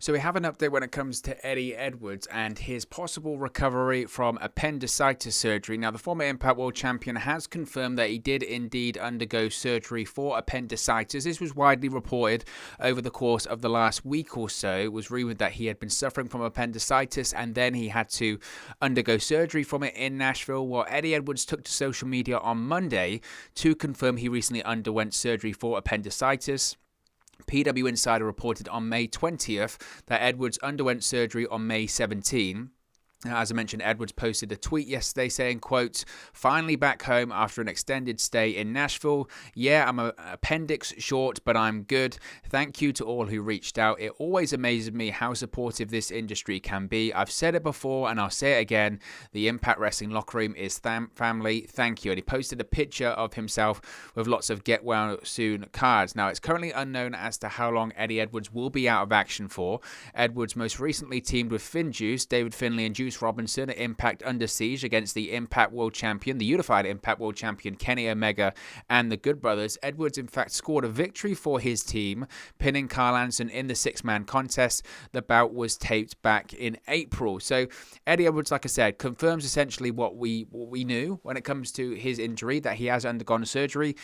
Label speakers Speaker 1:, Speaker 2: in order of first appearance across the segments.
Speaker 1: So we have an update when it comes to Eddie Edwards and his possible recovery from appendicitis surgery. Now, the former Impact World Champion has confirmed that he did indeed undergo surgery for appendicitis. This was widely reported over the course of the last week or so. It was rumored that he had been suffering from appendicitis and then he had to undergo surgery from it in Nashville. Well, Eddie Edwards took to social media on Monday to confirm he recently underwent surgery for appendicitis. PW Insider reported on May 20th that Edwards underwent surgery on May 17. As I mentioned, Edwards posted a tweet yesterday saying, quote, "Finally back home after an extended stay in Nashville. Yeah, I'm an appendix short, but I'm good. Thank you to all who reached out. It always amazes me how supportive this industry can be. I've said it before and I'll say it again. The Impact Wrestling locker room is family. Thank you." And he posted a picture of himself with lots of get well soon cards. Now, it's currently unknown as to how long Eddie Edwards will be out of action for. Edwards most recently teamed with Juice, David Finlay and Juice Robinson at Impact Under Siege against the Impact World Champion, the Unified Impact World Champion Kenny Omega and the Good Brothers. Edwards, in fact, scored a victory for his team, pinning Carl Anderson in the six-man contest. The bout was taped back in April. So Eddie Edwards, like I said, confirms essentially what we knew when it comes to his injury, that he has undergone surgery.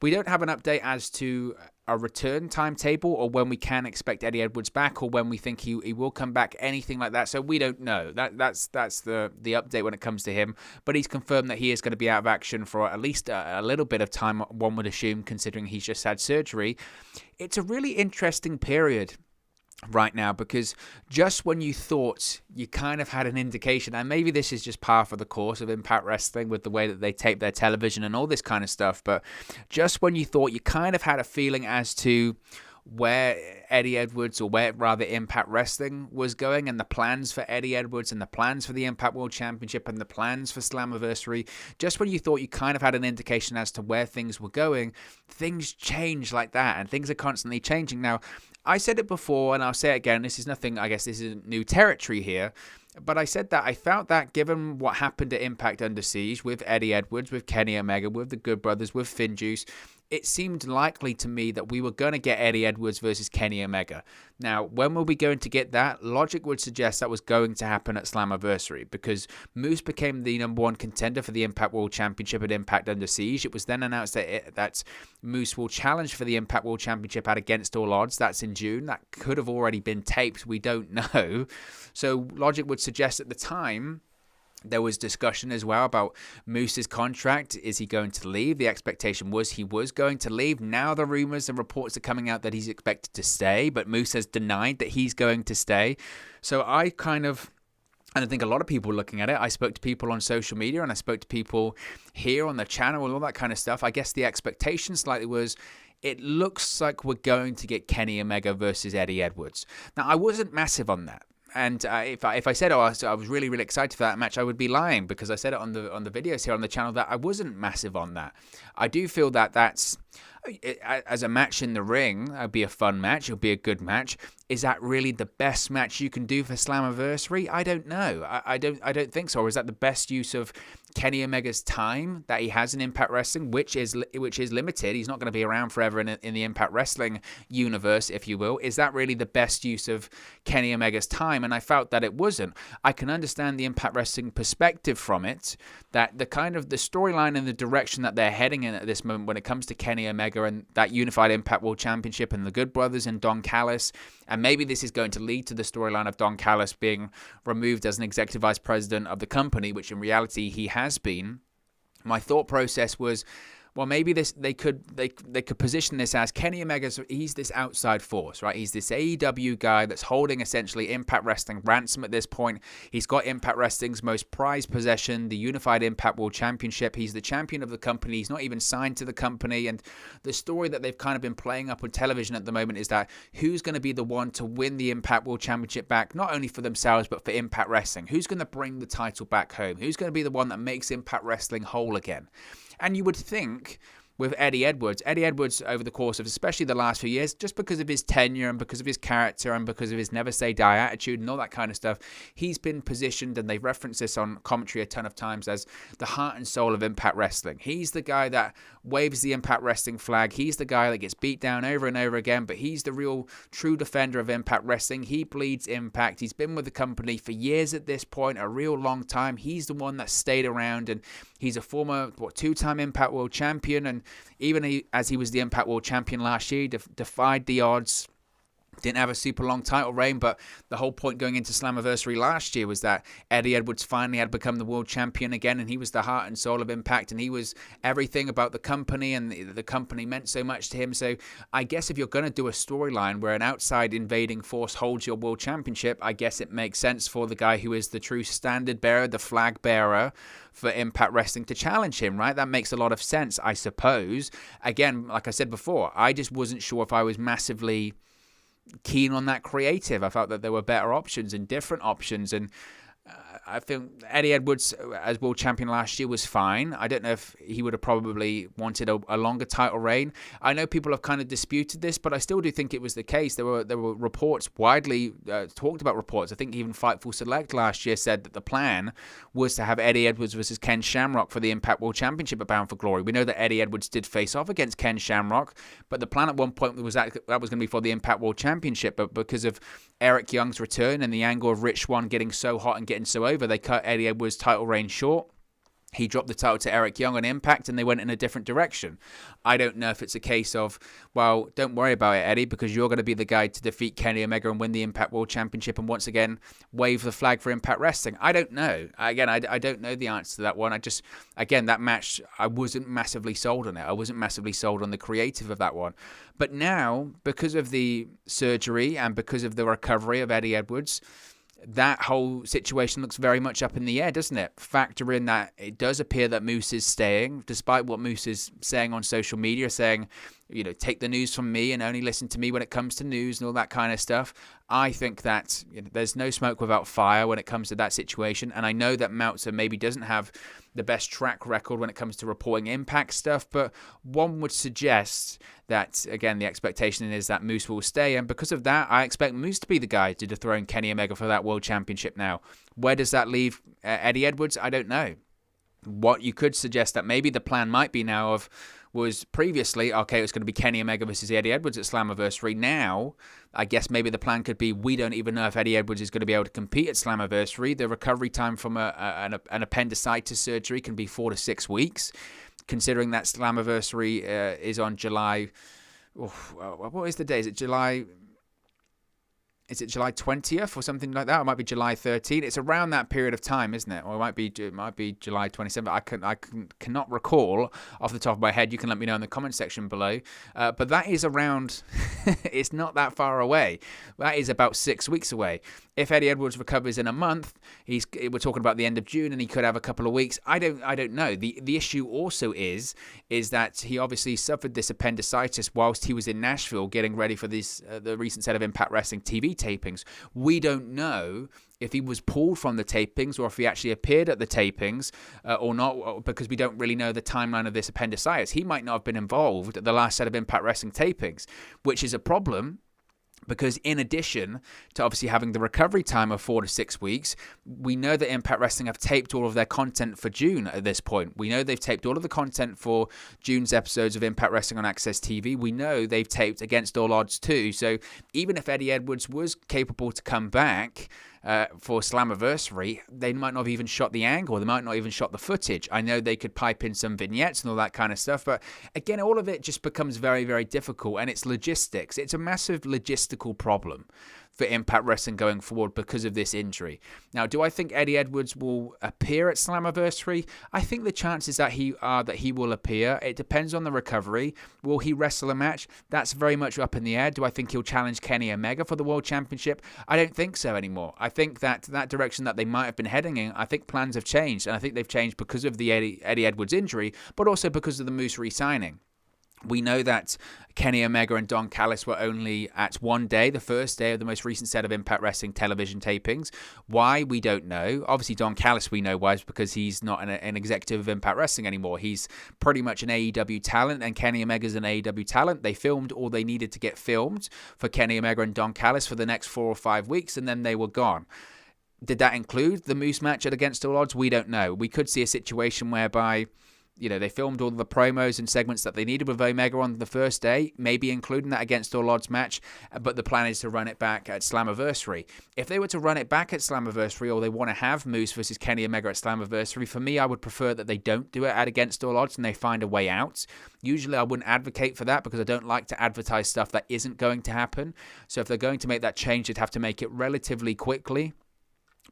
Speaker 1: We don't have an update as to a return timetable or when we can expect Eddie Edwards back or when we think he will come back, anything like that. So we don't know. That's the update when it comes to him. But he's confirmed that he is going to be out of action for at least a little bit of time, one would assume, considering he's just had surgery. It's a really interesting period right now, because just when you thought you kind of had an indication, and maybe this is just par for the course of Impact Wrestling with the way that they tape their television and all this kind of stuff, but just when you thought you kind of had a feeling as to where Eddie Edwards, or where rather Impact Wrestling was going, and the plans for Eddie Edwards and the plans for the Impact World Championship and the plans for Slammiversary, just when you thought you kind of had an indication as to where things were going, things change like that, and things are constantly changing. Now, I said it before and I'll say it again, this is nothing, I guess this isn't new territory here, but I said that I felt that given what happened at Impact Under Siege with Eddie Edwards, with Kenny Omega, with the Good Brothers, with Juice, it seemed likely to me that we were going to get Eddie Edwards versus Kenny Omega. Now, when were we going to get that? Logic would suggest that was going to happen at Slammiversary, because Moose became the #1 contender for the Impact World Championship at Impact Under Siege. It was then announced that Moose will challenge for the Impact World Championship at Against All Odds. That's in June. That could have already been taped. We don't know. So logic would suggest at the time there was discussion as well about Moose's contract. Is he going to leave? The expectation was he was going to leave. Now the rumors and reports are coming out that he's expected to stay, but Moose has denied that he's going to stay. So I think a lot of people looking at it, I spoke to people on social media and I spoke to people here on the channel and all that kind of stuff. I guess the expectation slightly was, it looks like we're going to get Kenny Omega versus Eddie Edwards. Now, I wasn't massive on that. And if I said, I was really, really excited for that match, I would be lying, because I said it on the videos here on the channel that I wasn't massive on that. I do feel that that's, as a match in the ring, it'd be a fun match, it'll be a good match. Is that really the best match you can do for Slammiversary? I don't know. I don't think so. Or is that the best use of Kenny Omega's time that he has in Impact Wrestling, which is limited? He's not going to be around forever in the Impact Wrestling universe, if you will. Is that really the best use of Kenny Omega's time? And I felt that it wasn't. I can understand the Impact Wrestling perspective from it, that the kind of the storyline and the direction that they're heading in at this moment when it comes to Kenny Omega and that Unified Impact World Championship and the Good Brothers and Don Callis, and maybe this is going to lead to the storyline of Don Callis being removed as an executive vice president of the company, which in reality he has been. My thought process was, well, maybe they could position this as Kenny Omega's, he's this outside force, right? He's this AEW guy that's holding essentially Impact Wrestling ransom at this point. He's got Impact Wrestling's most prized possession, the Unified Impact World Championship. He's the champion of the company. He's not even signed to the company. And the story that they've kind of been playing up on television at the moment is that who's going to be the one to win the Impact World Championship back, not only for themselves, but for Impact Wrestling? Who's going to bring the title back home? Who's going to be the one that makes Impact Wrestling whole again? And you would think with Eddie Edwards. Eddie Edwards, over the course of especially the last few years, just because of his tenure and because of his character and because of his never say die attitude and all that kind of stuff, he's been positioned, and they've referenced this on commentary a ton of times, as the heart and soul of Impact Wrestling. He's the guy that waves the Impact Wrestling flag. He's the guy that gets beat down over and over again, but he's the real true defender of Impact Wrestling. He bleeds Impact. He's been with the company for years at this point, a real long time. He's the one that stayed around, and he's a former two-time Impact World Champion, and even as he was the Impact World Champion last year, he defied the odds. Didn't have a super long title reign, but the whole point going into Slammiversary last year was that Eddie Edwards finally had become the world champion again, and he was the heart and soul of Impact, and he was everything about the company, and the company meant so much to him. So I guess if you're going to do a storyline where an outside invading force holds your world championship, I guess it makes sense for the guy who is the true standard bearer, the flag bearer for Impact Wrestling, to challenge him, right? That makes a lot of sense, I suppose. Again, like I said before, I just wasn't sure if I was massively keen on that creative. I felt that there were better options and different options, and I think Eddie Edwards as world champion last year was fine. I don't know if he would have probably wanted a longer title reign. I know people have kind of disputed this, but I still do think it was the case. There were reports, widely talked about reports. I think even Fightful Select last year said that the plan was to have Eddie Edwards versus Ken Shamrock for the Impact World Championship at Bound for Glory. We know that Eddie Edwards did face off against Ken Shamrock, but the plan at one point was that was going to be for the Impact World Championship, but because of Eric Young's return and the angle of Rich Swan getting so hot and getting so over, they cut Eddie Edwards' title reign short. He dropped the title to Eric Young on Impact, and they went in a different direction. I don't know if it's a case of, well, don't worry about it, Eddie, because you're going to be the guy to defeat Kenny Omega and win the Impact World Championship and once again wave the flag for Impact Wrestling. I don't know. Again, I don't know the answer to that one. That match, I wasn't massively sold on it. I wasn't massively sold on the creative of that one. But now, because of the surgery and because of the recovery of Eddie Edwards, that whole situation looks very much up in the air, doesn't it? Factor in that it does appear that Moose is staying, despite what Moose is saying on social media, saying, take the news from me and only listen to me when it comes to news and all that kind of stuff. I think that there's no smoke without fire when it comes to that situation. And I know that Meltzer maybe doesn't have the best track record when it comes to reporting Impact stuff, but one would suggest that, again, the expectation is that Moose will stay. And because of that, I expect Moose to be the guy to dethrone Kenny Omega for that World Championship now. Where does that leave Eddie Edwards? I don't know. What you could suggest that maybe the plan might be now was previously, okay, it was going to be Kenny Omega versus Eddie Edwards at Slammiversary. Now, I guess maybe the plan could be, we don't even know if Eddie Edwards is going to be able to compete at Slammiversary. The recovery time from an appendicitis surgery can be 4 to 6 weeks, considering that Slammiversary is on July... what is the day? Is it July 20th or something like that? Or it might be July 13th. It's around that period of time, isn't it? Or it might be July 27th. I cannot recall off the top of my head. You can let me know in the comment section below. But that is around. It's not that far away. That is about 6 weeks away. If Eddie Edwards recovers in a month, we're talking about the end of June, and he could have a couple of weeks. I don't know. The issue also is that he obviously suffered this appendicitis whilst he was in Nashville getting ready for the recent set of Impact Wrestling TV tapings. We don't know if he was pulled from the tapings or if he actually appeared at the tapings or not, because we don't really know the timeline of this appendicitis. He might not have been involved at the last set of Impact Wrestling tapings, which is a problem. Because in addition to obviously having the recovery time of 4 to 6 weeks, we know that Impact Wrestling have taped all of their content for June at this point. We know they've taped all of the content for June's episodes of Impact Wrestling on Access TV. We know they've taped Against All Odds too. So even if Eddie Edwards was capable to come back for Slammiversary, they might not have even shot the angle. They might not even shot the footage. I know they could pipe in some vignettes and all that kind of stuff, but again, all of it just becomes very, very difficult, and it's logistics. It's a massive logistical problem for Impact Wrestling going forward because of this injury. Now, do I think Eddie Edwards will appear at Slammiversary? I think the chances that he will appear. It depends on the recovery. Will he wrestle a match? That's very much up in the air. Do I think he'll challenge Kenny Omega for the World Championship? I don't think so anymore. I think that direction that they might have been heading in, I think plans have changed, and I think they've changed because of the Eddie Edwards injury, but also because of the Moose re-signing. We know that Kenny Omega and Don Callis were only at one day, the first day of the most recent set of Impact Wrestling television tapings. Why? We don't know. Obviously, Don Callis, we know why, is because he's not an executive of Impact Wrestling anymore. He's pretty much an AEW talent, and Kenny Omega's an AEW talent. They filmed all they needed to get filmed for Kenny Omega and Don Callis for the next 4 or 5 weeks, and then they were gone. Did that include the Moose match at Against All Odds? We don't know. We could see a situation whereby, you know, they filmed all the promos and segments that they needed with Omega on the first day, maybe including that Against All Odds match, but the plan is to run it back at Slammiversary. If they were to run it back at Slammiversary, or they want to have Moose versus Kenny Omega at Slammiversary, for me, I would prefer that they don't do it at Against All Odds and they find a way out. Usually, I wouldn't advocate for that because I don't like to advertise stuff that isn't going to happen. So if they're going to make that change, they'd have to make it relatively quickly.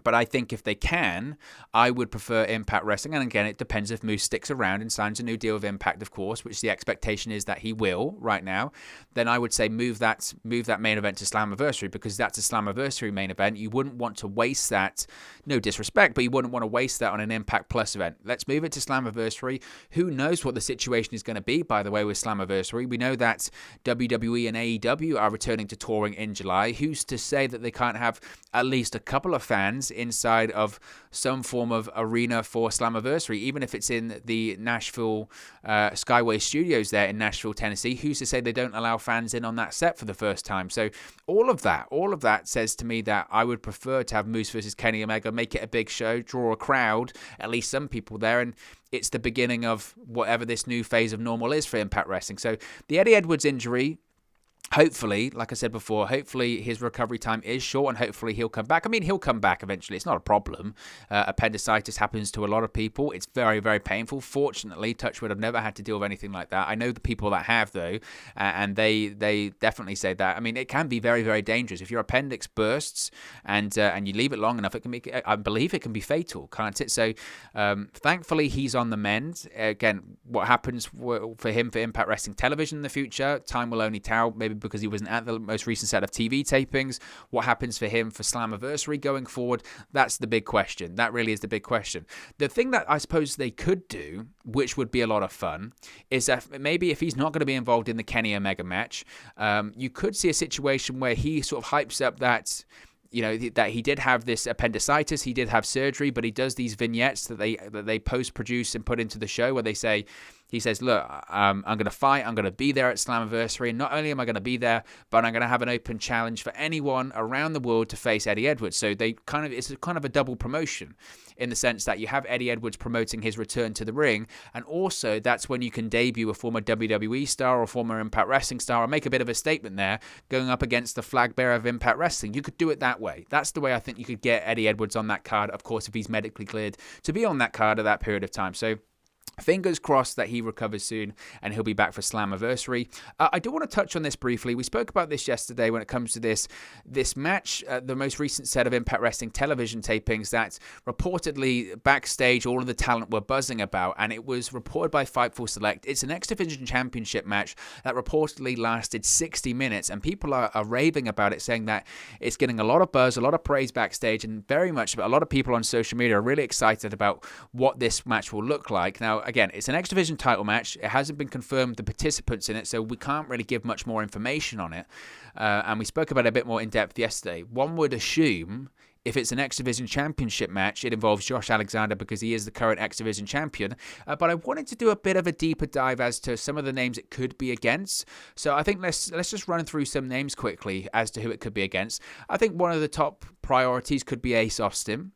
Speaker 1: But I think if they can, I would prefer Impact Wrestling. And again, it depends if Moose sticks around and signs a new deal with Impact, of course, which the expectation is that he will right now. Then I would say move that main event to Slammiversary, because that's a Slammiversary main event. You wouldn't want to waste that. No disrespect, but you wouldn't want to waste that on an Impact Plus event. Let's move it to Slammiversary. Who knows what the situation is going to be, by the way, with Slammiversary? We know that WWE and AEW are returning to touring in July. Who's to say that they can't have at least a couple of fans inside of some form of arena for Slammiversary, even if it's in the Nashville Skyway Studios there in Nashville, Tennessee? Who's to say they don't allow fans in on that set for the first time? So all of that says to me that I would prefer to have Moose versus Kenny Omega, make it a big show, draw a crowd, at least some people there, and it's the beginning of whatever this new phase of normal is for Impact Wrestling. So the Eddie Edwards injury, hopefully, like I said before, hopefully his recovery time is short and hopefully he'll come back. I mean, he'll come back eventually. It's not a problem. Appendicitis happens to a lot of people. It's very, very painful. Fortunately, touch wood, I've never had to deal with anything like that. I know the people that have, though, and they definitely say that. I mean, it can be very, very dangerous. If your appendix bursts and you leave it long enough, it can be, I believe it can be fatal, can't it? So thankfully, he's on the mend. Again, what happens for him for Impact Wrestling Television in the future, time will only tell. Maybe because he wasn't at the most recent set of TV tapings. What happens for him for Slammiversary going forward? That's the big question. That really is the big question. The thing that I suppose they could do, which would be a lot of fun, is that maybe if he's not going to be involved in the Kenny Omega match, you could see a situation where he sort of hypes up that, you know, that he did have this appendicitis, he did have surgery, but he does these vignettes that they post-produce and put into the show where he says, look, I'm going to fight, I'm going to be there at Slammiversary, and not only am I going to be there, but I'm going to have an open challenge for anyone around the world to face Eddie Edwards. So it's kind of a double promotion in the sense that you have Eddie Edwards promoting his return to the ring, and also that's when you can debut a former WWE star or former Impact Wrestling star or make a bit of a statement there, going up against the flag bearer of Impact Wrestling. You could do it that way. That's the way I think you could get Eddie Edwards on that card, of course, if he's medically cleared to be on that card at that period of time. So fingers crossed that he recovers soon and he'll be back for Slammiversary. I do want to touch on this briefly. We spoke about this yesterday when it comes to this match, the most recent set of Impact Wrestling television tapings that reportedly backstage all of the talent were buzzing about, and it was reported by Fightful Select. It's an X Division Championship match that reportedly lasted 60 minutes, and people are raving about it, saying that it's getting a lot of buzz, a lot of praise backstage, and very much a lot of people on social media are really excited about what this match will look like. Now, again, it's an X Division title match. It hasn't been confirmed the participants in it, so we can't really give much more information on it. And we spoke about it a bit more in depth yesterday. One would assume if it's an X Division Championship match, it involves Josh Alexander because he is the current X Division champion. But I wanted to do a bit of a deeper dive as to some of the names it could be against. So I think let's just run through some names quickly as to who it could be against. I think one of the top priorities could be Ace Austin.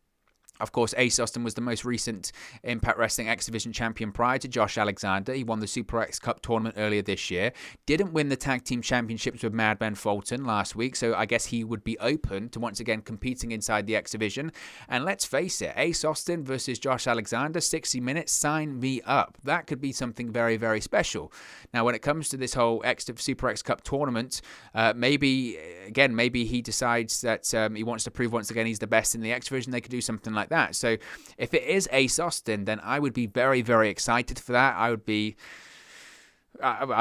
Speaker 1: Of course, Ace Austin was the most recent Impact Wrestling X Division champion prior to Josh Alexander. He won the Super X Cup tournament earlier this year. Didn't win the tag team championships with Madman Fulton last week, so I guess he would be open to once again competing inside the X Division. And let's face it, Ace Austin versus Josh Alexander, 60 minutes, sign me up. That could be something very, very special. Now, when it comes to this whole Super X Cup tournament, maybe he decides that he wants to prove once again he's the best in the X Division. They could do something like that. So if it is Ace Austin, then I would be very, very excited for that. I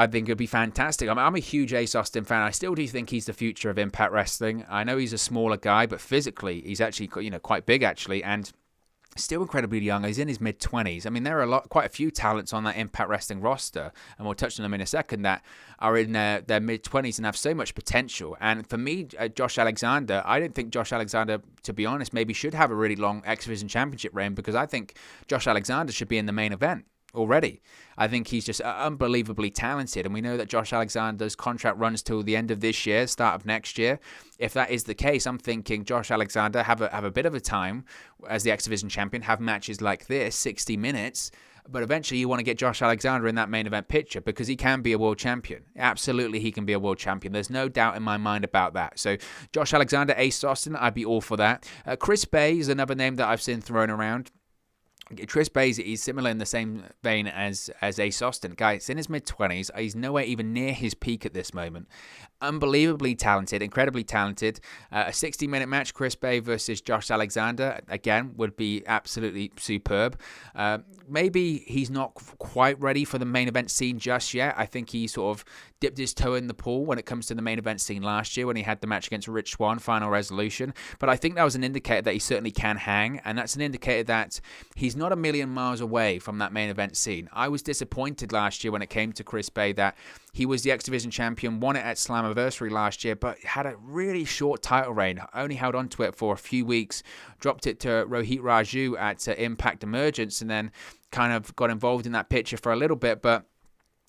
Speaker 1: think it would be fantastic. I'm a huge Ace Austin fan. I still do think he's the future of Impact Wrestling. I know he's a smaller guy, but physically he's actually quite big actually, and Still incredibly young. He's in his mid-20s. I mean, there are quite a few talents on that Impact Wrestling roster, and we'll touch on them in a second, that are in their mid-20s and have so much potential. And for me, Josh Alexander, I don't think Josh Alexander, to be honest, maybe should have a really long X Division Championship reign, because I think Josh Alexander should be in the main event already. I think he's just unbelievably talented, and we know that Josh Alexander's contract runs till the end of this year, start of next year. If that is the case, I'm thinking Josh Alexander have a bit of a time as the X Division champion, have matches like this, 60 minutes, but eventually you want to get Josh Alexander in that main event picture, because he can be a world champion. Absolutely, he can be a world champion. There's no doubt in my mind about that. So Josh Alexander, Ace Austin, I'd be all for that. Chris Bay is another name that I've seen thrown around. Chris Bay, he's similar in the same vein as Ace Austin. Guys, in his mid-20s. He's nowhere even near his peak at this moment. Unbelievably talented, incredibly talented. A 60-minute match, Chris Bay versus Josh Alexander, again, would be absolutely superb. Maybe he's not quite ready for the main event scene just yet. I think he sort of dipped his toe in the pool when it comes to the main event scene last year when he had the match against Rich Swan, Final Resolution. But I think that was an indicator that he certainly can hang, and that's an indicator that he's not a million miles away from that main event scene. I was disappointed last year when it came to Chris Bay that he was the X Division champion, won it at Slammiversary last year, but had a really short title reign, only held on to it for a few weeks, dropped it to Rohit Raju at Impact Emergence, and then kind of got involved in that picture for a little bit, but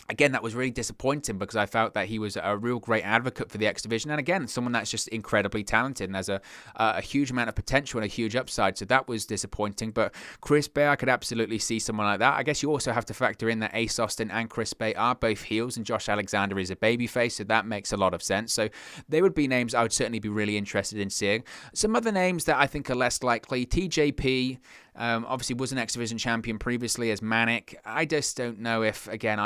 Speaker 1: again, that was really disappointing, because I felt that he was a real great advocate for the X Division. And again, someone that's just incredibly talented and has a huge amount of potential and a huge upside. So that was disappointing. But Chris Bay, I could absolutely see someone like that. I guess you also have to factor in that Ace Austin and Chris Bay are both heels and Josh Alexander is a babyface. So that makes a lot of sense. So they would be names I would certainly be really interested in seeing. Some other names that I think are less likely, TJP. Obviously was an X Division champion previously as Manic. I just don't know if, again,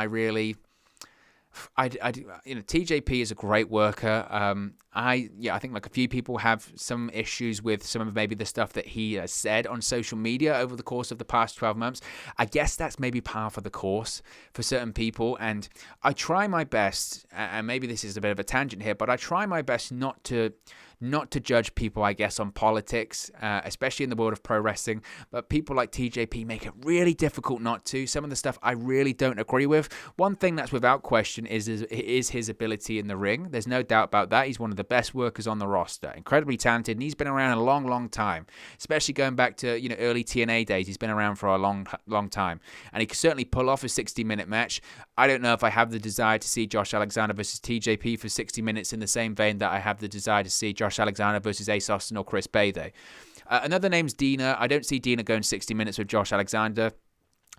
Speaker 1: TJP is a great worker. I think like a few people have some issues with some of maybe the stuff that he has said on social media over the course of the past 12 months. I guess that's maybe par for the course for certain people, and I try my best, and maybe this is a bit of a tangent here, but I try my best not to judge people, I guess, on politics, especially in the world of pro wrestling. But people like TJP make it really difficult not to. Some of the stuff I really don't agree with. One thing that's without question is his ability in the ring. There's no doubt about that. He's one of the best workers on the roster. Incredibly talented, and he's been around a long, long time. Especially going back to early TNA days. He's been around for a long, long time. And he can certainly pull off a 60-minute match. I don't know if I have the desire to see Josh Alexander versus TJP for 60 minutes in the same vein that I have the desire to see Josh Alexander versus Ace Austin or Chris Bay, though. Another name's Dina. I don't see Dina going 60 minutes with Josh Alexander.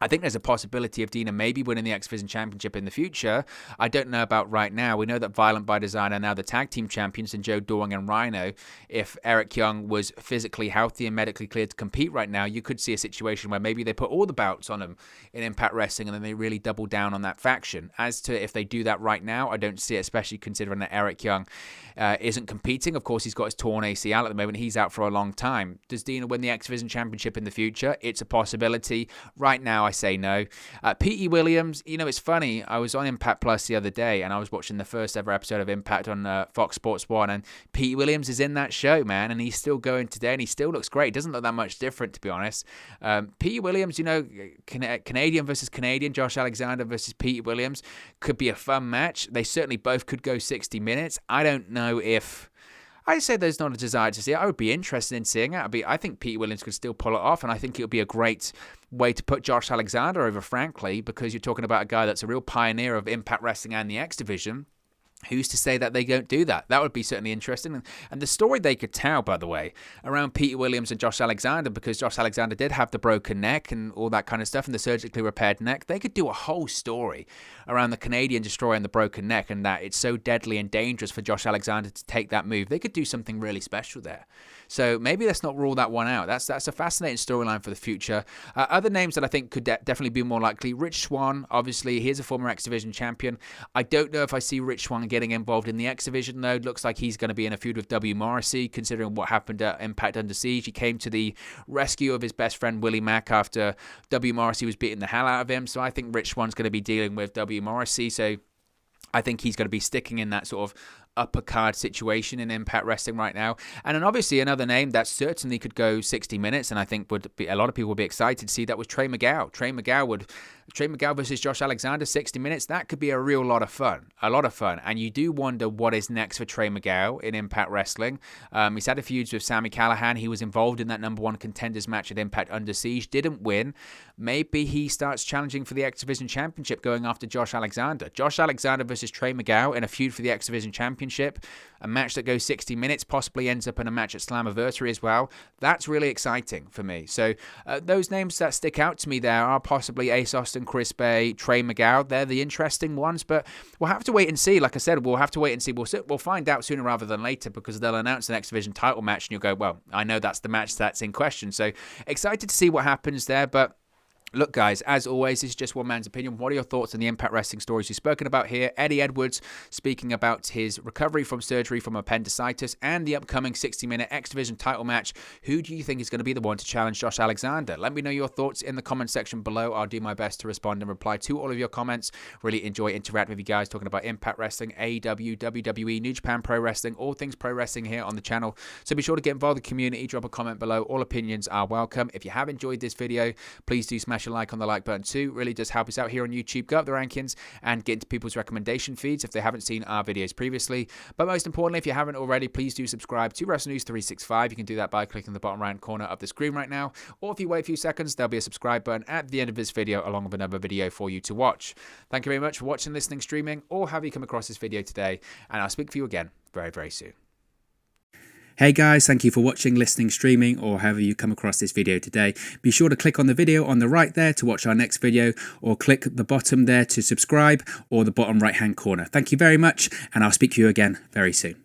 Speaker 1: I think there's a possibility of Dina maybe winning the X Division Championship in the future. I don't know about right now. We know that Violent by Design are now the tag team champions in Joe Doring and Rhino. If Eric Young was physically healthy and medically cleared to compete right now, you could see a situation where maybe they put all the belts on him in Impact Wrestling and then they really double down on that faction. As to if they do that right now, I don't see it, especially considering that Eric Young isn't competing. Of course, he's got his torn ACL at the moment. He's out for a long time. Does Dina win the X Division Championship in the future? It's a possibility. Right now, I say no. P.E. Williams, it's funny. I was on Impact Plus the other day and I was watching the first ever episode of Impact on Fox Sports 1, and P.E. Williams is in that show, man, and he's still going today and he still looks great. He doesn't look that much different, to be honest. P.E. Williams, Canadian versus Canadian, Josh Alexander versus P.E. Williams could be a fun match. They certainly both could go 60 minutes. I don't know if... I'd say there's not a desire to see it. I would be interested in seeing it. I think Pete Williams could still pull it off, and I think it would be a great way to put Josh Alexander over, frankly, because you're talking about a guy that's a real pioneer of Impact Wrestling and the X Division. Who's to say that they don't do that? That would be certainly interesting. And the story they could tell, by the way, around Peter Williams and Josh Alexander, because Josh Alexander did have the broken neck and all that kind of stuff and the surgically repaired neck, they could do a whole story around the Canadian Destroyer and the broken neck and that it's so deadly and dangerous for Josh Alexander to take that move. They could do something really special there. So maybe let's not rule that one out. That's a fascinating storyline for the future. Other names that I think could definitely be more likely. Rich Swan, obviously, he's a former X Division champion. I don't know if I see Rich Swan getting involved in the X Division, though. Looks like he's going to be in a feud with W. Morrissey, considering what happened at Impact Under Siege. He came to the rescue of his best friend Willie Mack after W. Morrissey was beating the hell out of him. So I think Rich Swan's going to be dealing with W. Morrissey. So I think he's going to be sticking in that sort of upper card situation in Impact Wrestling right now. And then obviously another name that certainly could go 60 minutes, and I think would be a lot of people would be excited to see, that was Trey Miguel. Trey Miguel versus Josh Alexander, 60 minutes. That could be a real lot of fun. And you do wonder what is next for Trey Miguel in Impact Wrestling. He's had a feud with Sami Callihan. He was involved in that #1 contenders match at Impact Under Siege. Didn't win. Maybe he starts challenging for the X Division Championship, going after Josh Alexander. Josh Alexander versus Trey Miguel in a feud for the X Division Championship. A match that goes 60 minutes, possibly ends up in a match at Slammiversary as well. That's really exciting for me. So those names that stick out to me there are possibly Ace Austin, Chris Bay, Trey Miguel. They're the interesting ones, but we'll have to wait and see. Like I said, we'll have to wait and see. We'll find out sooner rather than later, because they'll announce the X Division title match and you'll go, well, I know that's the match that's in question. So excited to see what happens there, but look, guys, as always, this is just one man's opinion. What are your thoughts on the Impact Wrestling stories we've spoken about here? Eddie Edwards speaking about his recovery from surgery from appendicitis and the upcoming 60-minute X Division title match. Who do you think is going to be the one to challenge Josh Alexander? Let me know your thoughts in the comment section below. I'll do my best to respond and reply to all of your comments. Really enjoy interacting with you guys, talking about Impact Wrestling, AEW, WWE, New Japan Pro Wrestling, all things pro wrestling here on the channel. So be sure to get involved in the community. Drop a comment below. All opinions are welcome. If you have enjoyed this video, please do smash a like on the like button too. Really does help us out here on YouTube. Go up the rankings and get into people's recommendation feeds if they haven't seen our videos previously. But most importantly, if you haven't already, please do subscribe to Wrestle News 365. You can do that by clicking the bottom right corner of the screen right now, or if you wait a few seconds, there'll be a subscribe button at the end of this video along with another video for you to watch. Thank you very much for watching, listening, streaming, or have you come across this video today, and I'll speak for you again very, very soon. Hey guys, thank you for watching, listening, streaming, or however you come across this video today. Be sure to click on the video on the right there to watch our next video, or click the bottom there to subscribe, or the bottom right hand corner. Thank you very much, and I'll speak to you again very soon.